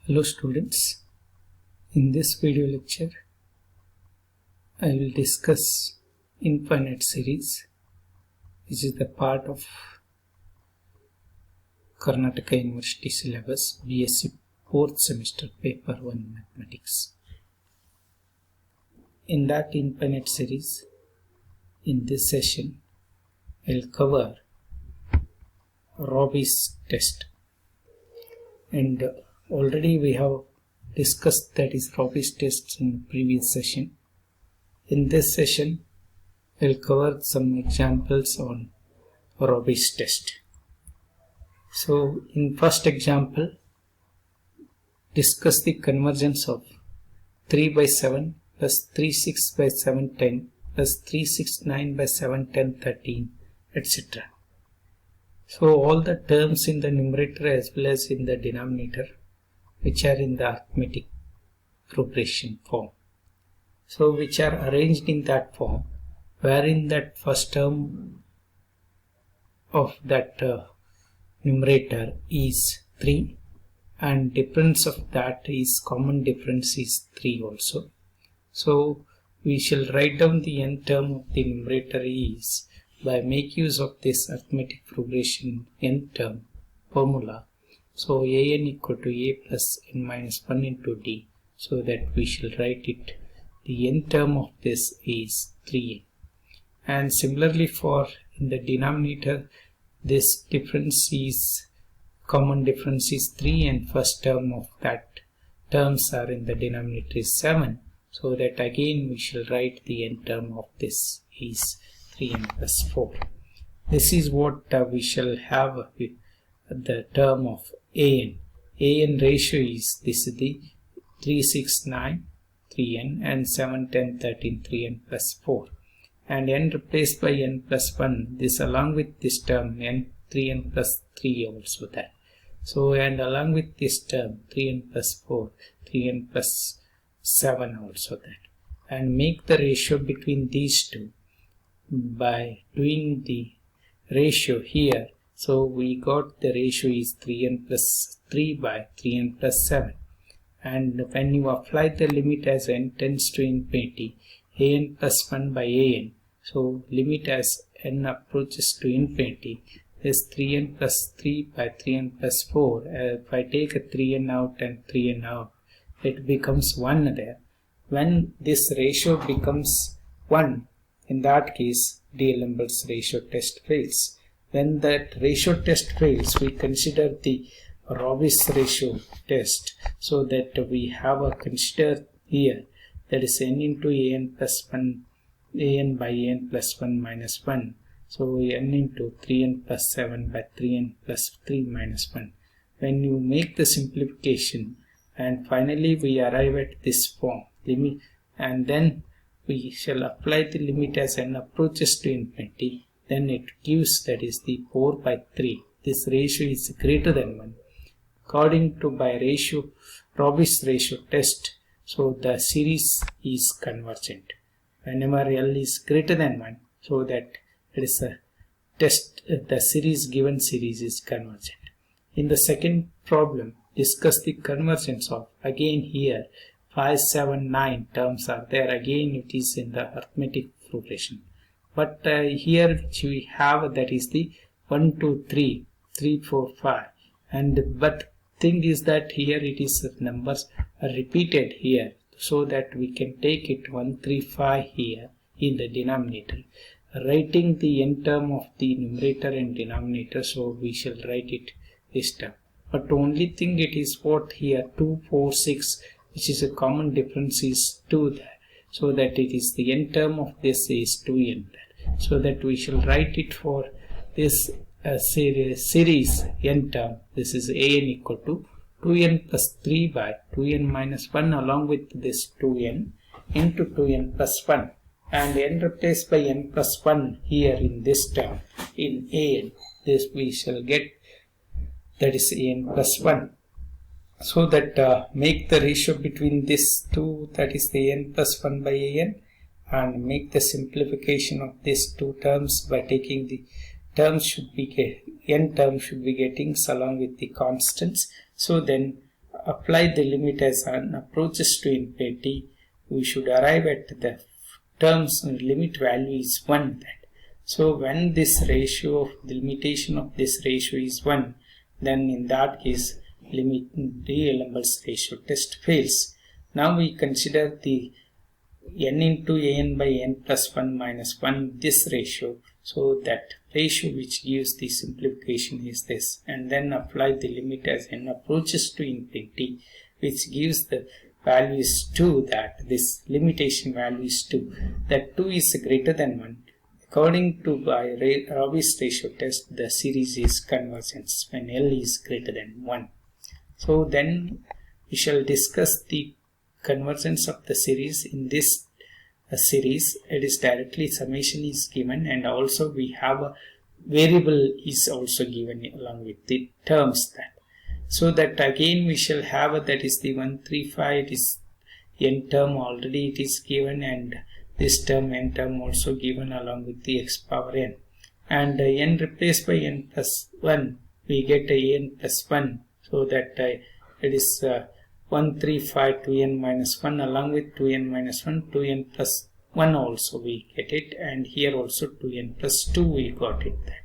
Hello students, in this video lecture I will discuss infinite series, which is the part of Karnataka University syllabus BSc 4th semester paper 1 mathematics. In that infinite series, in this session I will cover Rabi's test, and already we have discussed that is Rabi's test in the previous session. In this session, I will cover some examples on Rabi's test. So, in first example, discuss the convergence of 3 by 7 plus 3 6 by 7 10 plus 3 6 9 by 7 10 13, etc. So, all the terms in the numerator as well as in the denominator, which are in the arithmetic progression form. So, which are arranged in that form, wherein that first term of that numerator is 3 and difference of that is common difference is 3 also. So, we shall write down the n term of the numerator is by make use of this arithmetic progression n term formula. So, an equal to a plus n minus 1 into d, so that we shall write it, the n term of this is 3n. And similarly for in the denominator, this difference is, common difference is 3 and first term of that terms are in the denominator is 7. So that again we shall write the n term of this is 3n plus 4. This is what we shall have with the term of an. An ratio is, this is the 3 6 9 3n and 7 10 13 3n plus 4, and n replaced by n plus 1, this along with this term n 3n plus 3 also that. So, and along with this term 3n plus 4 3n plus 7 also that, and make the ratio between these two by doing the ratio here. So, we got the ratio is 3n plus 3 by 3n plus 7. And when you apply the limit as n tends to infinity, an plus 1 by an, so limit as n approaches to infinity, this 3n plus 3 by 3n plus 4, if I take a 3n out and 3n out, it becomes 1 there. When this ratio becomes 1, in that case D'Alembert's ratio test fails. When that ratio test fails, we consider the Rabi's ratio test, so that we have a consider here, that is n into an plus 1, an by an plus 1 minus 1. So n into 3n plus 7 by 3n plus 3 minus 1. When you make the simplification and finally we arrive at this form limit, and then we shall apply the limit as n approaches to infinity, then it gives, that is the 4 by 3. This ratio is greater than 1. According to by ratio, Rabi's ratio test, so the series is convergent whenever L is greater than 1, so that it is a test, the series, given series is convergent. In the second problem, discuss the convergence of, again here 5 7 9 terms are there, again it is in the arithmetic progression, but here which we have, that is the 1 2 3 3 4 5, and but thing is that here it is numbers are repeated here, so that we can take it 1 3 5 here in the denominator, writing the n term of the numerator and denominator. So we shall write it this term, but only thing it is what here 2 4 6, which is a common difference is 2 there, so that it is the n term of this is 2n there, so that we shall write it for this series n term. This is an equal to 2n plus 3 by 2n minus 1 along with this 2n into 2n plus 1, and n replaced by n plus 1 here in this term in an, this we shall get, that is an plus 1. So that make the ratio between these two, that is the n plus 1 by an, and make the simplification of these two terms by taking the terms should be n terms should be getting along with the constants. So then apply the limit as n approaches to infinity, we should arrive at the terms limit value is 1. So when this ratio of the limitation of this ratio is 1, then in that case D'Alembert ratio test fails. Now we consider the n into an by n plus 1 minus 1, this ratio. So that ratio which gives the simplification is this, and then apply the limit as n approaches to infinity, which gives the value is 2, that this limitation value is 2, that 2 is greater than 1. According to by Rabi's ratio test, the series is convergent when L is greater than 1. So then we shall discuss the convergence of the series. In this series, it is directly summation is given, and also we have a variable is also given along with the terms that. So that again we shall have that is the 135, it is n term already it is given, and this term n term also given along with the x power n, and n replaced by n plus 1, we get a n plus 1, so that it is 135 2n minus 1 along with 2n minus 1, 2n plus 1 also we get it, and here also 2n plus 2 we got it there.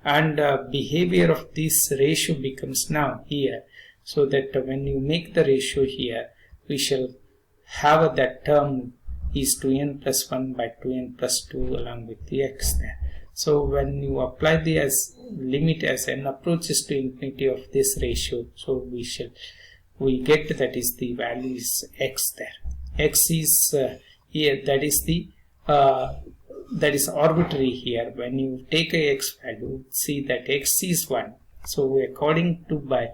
And behavior of this ratio becomes now here, so that when you make the ratio here, we shall have that term is 2n plus 1 by 2n plus 2 along with the x there. So when you apply the as limit as n approaches to infinity of this ratio, so we get that is the value is x there. X is here, that is the that is arbitrary here. When you take a x value, see that x is 1. So according to by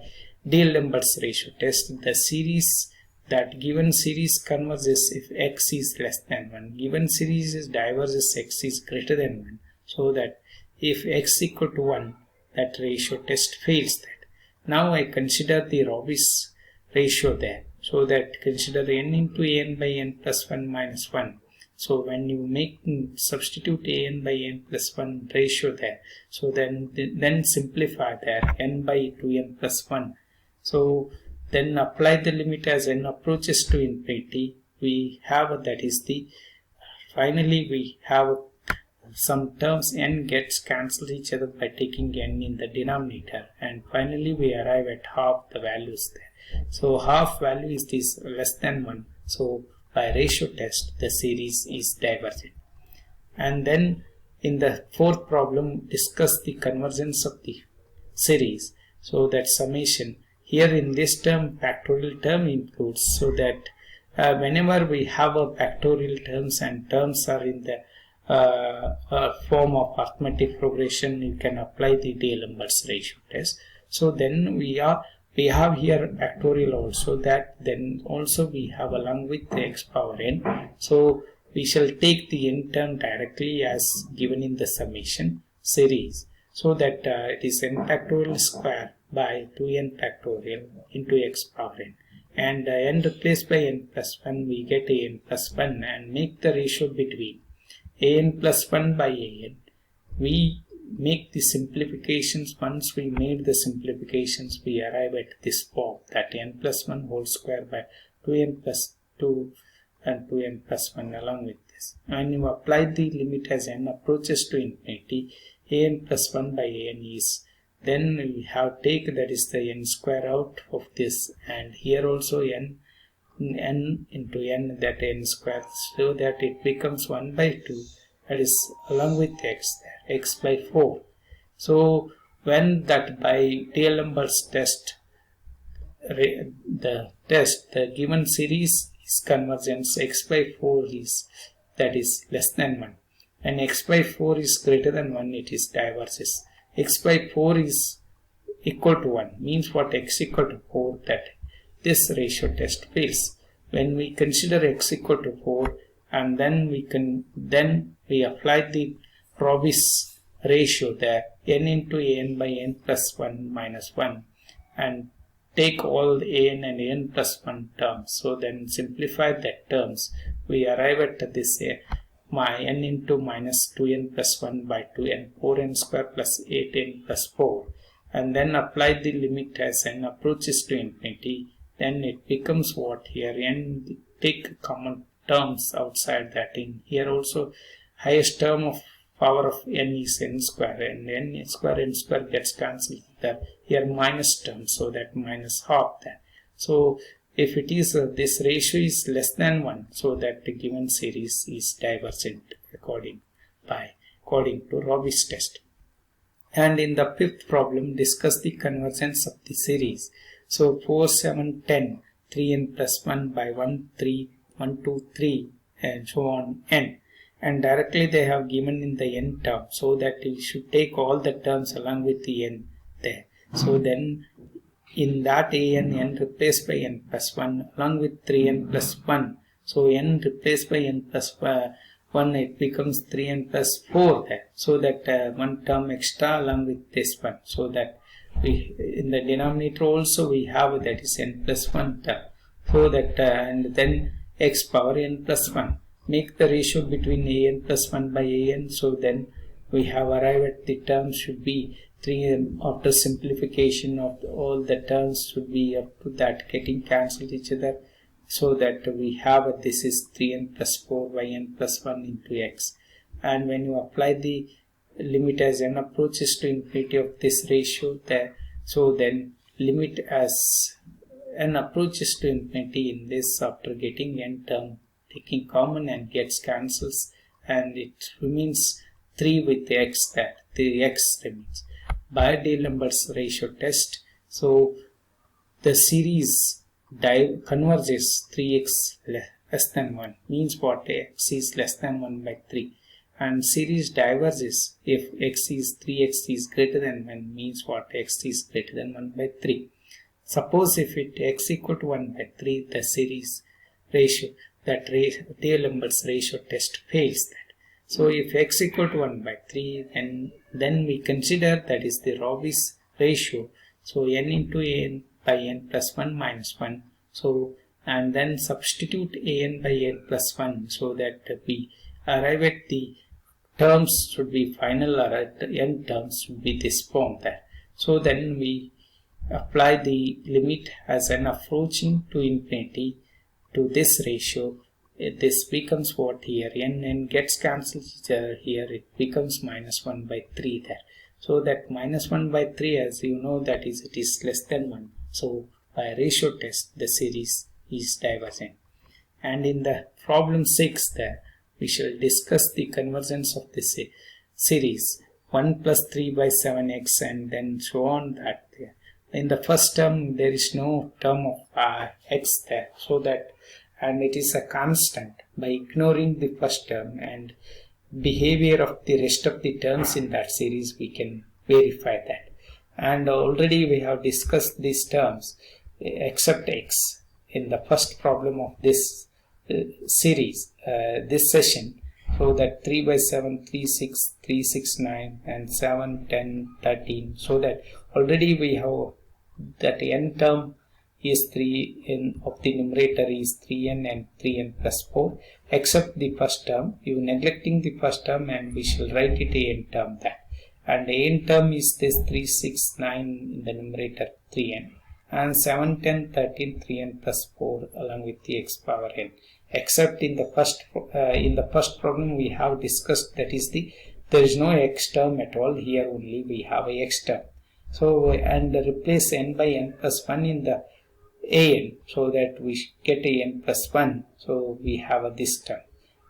D'Alembert's ratio test, the series, that given series converges if x is less than 1. Given series is diverges x is greater than 1. So that if x equal to 1, that ratio test fails that. Now I consider the Rabi's ratio there. So that consider n into an by n plus 1 minus 1. So when you substitute an by n plus 1 ratio there, so then simplify there n by 2n plus 1. So then apply the limit as n approaches to infinity. We have that is the, finally we have some terms n gets cancelled each other by taking n in the denominator, and finally we arrive at half the values there. So half value is this less than 1. So by ratio test, the series is divergent. And then in the fourth problem, discuss the convergence of the series. So that summation, here in this term, factorial term includes, so that whenever we have a factorial terms and terms are in the form of arithmetic progression, you can apply the D'Alembert's ratio test. So then we have here factorial also, that then also we have along with the x power n. So we shall take the n term directly as given in the summation series, so that it is n factorial square by 2n factorial into x power n, and n replaced by n plus 1, we get an plus 1, and make the ratio between an plus 1 by an. We make the simplifications. Once we made the simplifications, we arrive at this form, that n plus 1 whole square by 2n plus 2 and 2n plus 1 along with this. When you apply the limit as n approaches to infinity, an plus 1 by an is, then we have take that is the n square out of this, and here also n into n, that n square, so that it becomes 1 by 2, that is along with x there, x by 4. So when that by D'Alembert's test, the given series is convergence, x by 4 is, that is less than 1, and x by 4 is greater than 1, it is diverges. X by 4 is equal to 1, means what, x equal to 4, that this ratio test fails. When we consider x equal to 4, and then we apply the Rabi's ratio there, n into an by n plus 1 minus 1, and take all the an and n plus 1 terms. So then simplify that terms, we arrive at this my n into minus 2n plus 1 by 2n, 4n square plus 8n plus 4, and then apply the limit as n approaches to infinity. then it becomes what here? N, take common terms outside that. In here also, highest term of power of n is n square, and n square gets cancelled there. Here minus term, so that minus half there. So if it is this ratio is less than 1, so that the given series is divergent according to Rabi's test. And in the fifth problem, discuss the convergence of the series. So 4, 7, 10, 3n plus 1 by 1, 3, 1, 2, 3, and so on n. And directly they have given in the n term, so that you should take all the terms along with the n there. So then in that n replaced by n plus 1 along with 3n plus 1. So n replaced by n plus 1, it becomes 3n plus 4 there. So that one term extra along with this one. So that we in the denominator also we have that is n plus 1 term. So that and then x power n plus 1. Make the ratio between an plus 1 by an. So then we have arrived at the terms should be 3 after simplification of all the terms should be up to that getting cancelled each other, so that we have this is 3n plus 4 by n plus 1 into x. And when you apply the limit as n approaches to infinity of this ratio there, so then limit as n approaches to infinity in this after getting n term taking common and gets cancels, and it remains 3 with the x there, the x remains. By D'Alembert's ratio test, so the series converges 3x less than 1, means what? X is less than 1 by 3. And series diverges if x is 3x is greater than 1, means what? X is greater than 1 by 3. Suppose if it x equal to 1 by 3, the series ratio, that D'Alembert's ratio test fails that. So if x equal to 1 by 3, then we consider that is the Rabi's ratio. So n into an by n plus 1 minus 1. So and then substitute an by n plus 1, so that we arrive at the terms should be final, or at the n terms should be this form there. So then we apply the limit as n approaching to infinity to this ratio. This becomes what here? N gets cancelled here. It becomes minus 1 by 3 there. So that minus 1 by 3, as you know, that is it is less than 1. So by ratio test, the series is divergent. And in the problem 6 there, we shall discuss the convergence of the series 1 plus 3 by 7x, and then so on that there. In the first term, there is no term of x there, so that, and it is a constant. By ignoring the first term and behavior of the rest of the terms in that series, we can verify that. And already we have discussed these terms except x in the first problem of this series, this session. So that 3 by 7, 3, 6, 3, 6, 9 and 7, 10, 13. So that already we have that n term is 3 in of the numerator is 3n and 3n plus 4, except the first term. You neglecting the first term, and we shall write it an term there. And n term is this 3, 6, 9 in the numerator 3n, and 7, 10, 13, 3n plus 4 along with the x power n. Except in the first problem we have discussed, that is there is no x term at all. Here only we have a x term. So and replace n by n plus 1 in the an, so that we get an plus 1. So we have this term,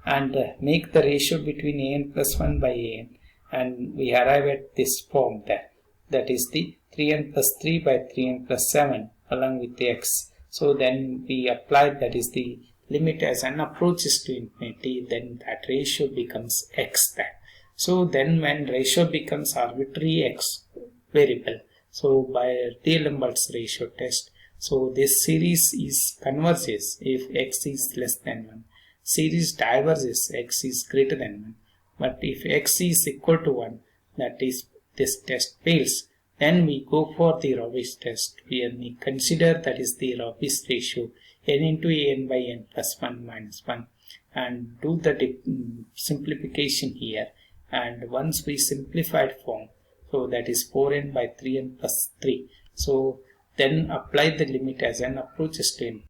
and make the ratio between an plus 1 by an, and we arrive at this form there. That is the 3n plus 3 by 3n plus 7 along with the x. So then we apply, that is the limit as n approaches to infinity, then that ratio becomes x there. So then when ratio becomes arbitrary x variable, so by D'Alembert's ratio test, so this series is converges if x is less than 1. Series diverges x is greater than 1. But if x is equal to 1, that is this test fails. Then we go for the Rabi's test, where we consider that is the Rabi's ratio n into an by n plus 1 minus 1, and do the simplification here. And once we simplified form, so that is 4n by 3n plus 3. So then apply the limit as an approach strain.